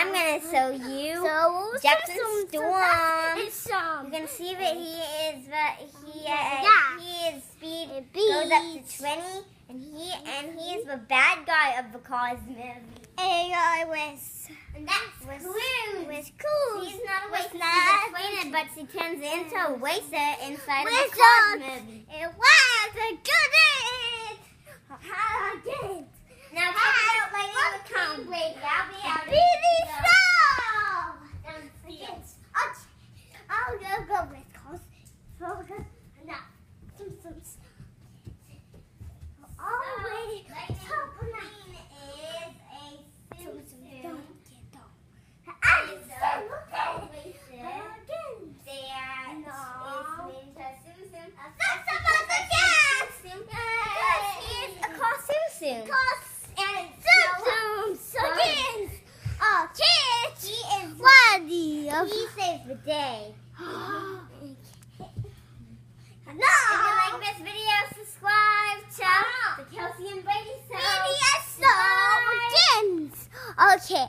I'm gonna show you Jackson Storm. You can see that his speed goes up to 20, and he is the bad guy of the Cars movie. And that's cool. He's not a waster, but she turns into a waster inside of the Cars movie. It was a good it. Now check it out later with Tom Brady. I'll be out of Billy downstairs. I'll go with cause now Simpsons. Lightning McQueen is a Simpson. He saved the day. If you like this video, subscribe to the Kelsey and Brady Show. Okay.